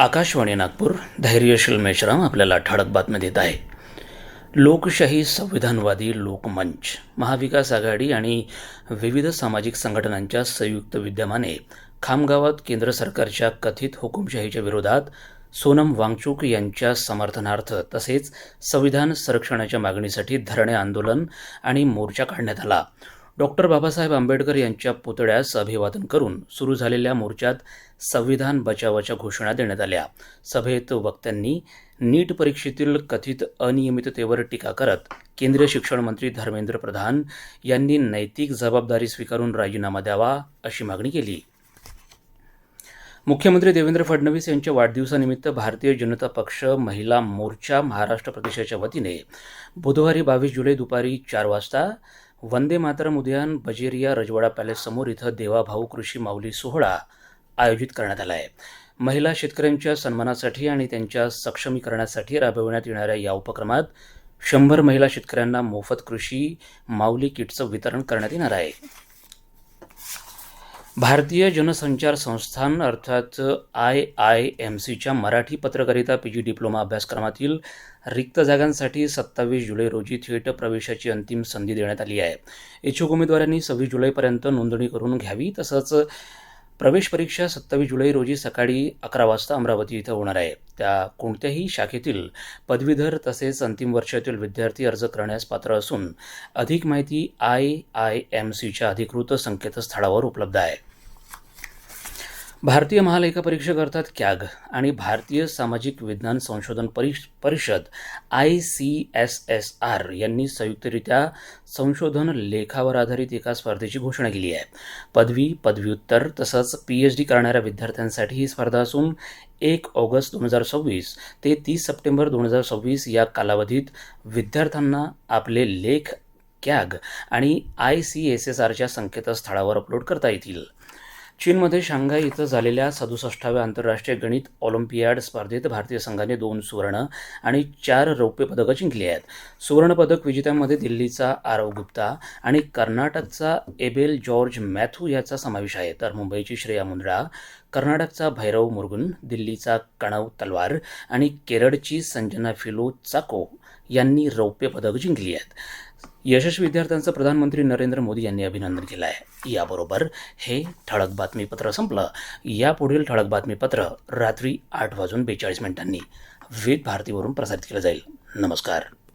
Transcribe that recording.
आकाशवाणी नागपूर धैर्यशील मेश्राम आपल्याला ठळक बातमी देत आहे. लोकशाही संविधानवादी लोकमंच, महाविकास आघाडी आणि विविध सामाजिक संघटनांच्या संयुक्त विद्यमाने खामगावात केंद्र सरकारच्या कथित हुकुमशाहीच्या विरोधात सोनम वांगचुक यांच्या समर्थनार्थ तसेच संविधान संरक्षणाच्या मागणीसाठी धरणे आंदोलन आणि मोर्चा काढण्यात आला. डॉक्टर बाबासाहेब आंबेडकर यांच्या पुतळ्यास अभिवादन करून सुरू झालेल्या मोर्चात संविधान बचावाच्या घोषणा देण्यात आल्या. सभेत वक्त्यांनी नीट परीक्षेतील कथित अनियमिततेवर टीका करत केंद्रीय शिक्षण मंत्री धर्मेंद्र प्रधान यांनी नैतिक जबाबदारी स्वीकारून राजीनामा द्यावा अशी मागणी केली. मुख्यमंत्री देवेंद्र फडणवीस यांच्या वाढदिवसानिमित्त भारतीय जनता पक्ष महिला मोर्चा महाराष्ट्र प्रदेशाच्या वतीने बुधवारी 22 जुलै दुपारी 4 वाजता वंदे मातरम उद्यान बजेरिया रजवाडा पॅलेस समोर इथं देवाभाऊ कृषी माऊली सोहळा आयोजित करण्यात आला आहे. महिला शेतकऱ्यांच्या सन्मानासाठी आणि त्यांच्या सक्षमीकरणासाठी राबविण्यात येणाऱ्या या उपक्रमात 100 महिला शेतकऱ्यांना मोफत कृषी माऊली किटचं वितरण करण्यात येणार आहे. भारतीय जनसंचार संस्थान अर्थात IIMCच्या मराठी पत्रकारिता PG डिप्लोमा अभ्यासक्रमातील रिक्त जागांसाठी 27 जुलै रोजी थेट प्रवेशाची अंतिम संधी देण्यात आली आहे. इच्छुक उमेदवारांनी 26 जुलैपर्यंत नोंदणी करून घ्यावी. तसंच प्रवेश परीक्षा 27 जुलै रोजी सकाळी 11 वाजता अमरावती इथं होणार आहे. त्या कोणत्याही शाखेतील पदवीधर तसेच अंतिम वर्षातील विद्यार्थी अर्ज करण्यास पात्र असून अधिक माहिती IIMCच्या अधिकृत संकेतस्थळावर उपलब्ध आहे. भारतीय महालेखा परीक्षक अर्थात कॅग आणि भारतीय सामाजिक विज्ञान संशोधन परिषद ICSSR यांनी संयुक्तरित्या संशोधन लेखावर आधारित एका स्पर्धेची घोषणा केली आहे. पदवी, पदव्युत्तर तसंच PhD करणाऱ्या विद्यार्थ्यांसाठी ही स्पर्धा असून 1 ऑगस्ट 2026 ते 30 सप्टेंबर 2026 या कालावधीत विद्यार्थ्यांना आपले लेख कॅग आणि ICSSRच्या संकेतस्थळावर अपलोड करता येतील. चीनमध्ये शांघाय इथं झालेल्या 67व्या आंतरराष्ट्रीय गणित ऑलिम्पियाड स्पर्धेत भारतीय संघाने 2 सुवर्ण आणि 4 रौप्य पदकं जिंकली आहेत. सुवर्ण पदक विजेत्यांमध्ये दिल्लीचा आरव गुप्ता आणि कर्नाटकचा एबेल जॉर्ज मॅथ्यू याचा समावेश आहे. तर मुंबईची श्रेया मुंद्रा, कर्नाटकचा भैरव मुरुगन, दिल्लीचा कणव तलवार आणि केरळची संजना फिलो चाको यांनी रौप्य पदक जिंकली आहेत. यशस्वी विद्यार्थ्यांचं प्रधानमंत्री नरेंद्र मोदी यांनी अभिनंदन केलं आहे. याबरोबर हे ठळक बातमीपत्र संपलं. यापुढील ठळक बातमीपत्र रात्री 8:42 विविध भारतीवरून प्रसारित केलं जाईल. नमस्कार.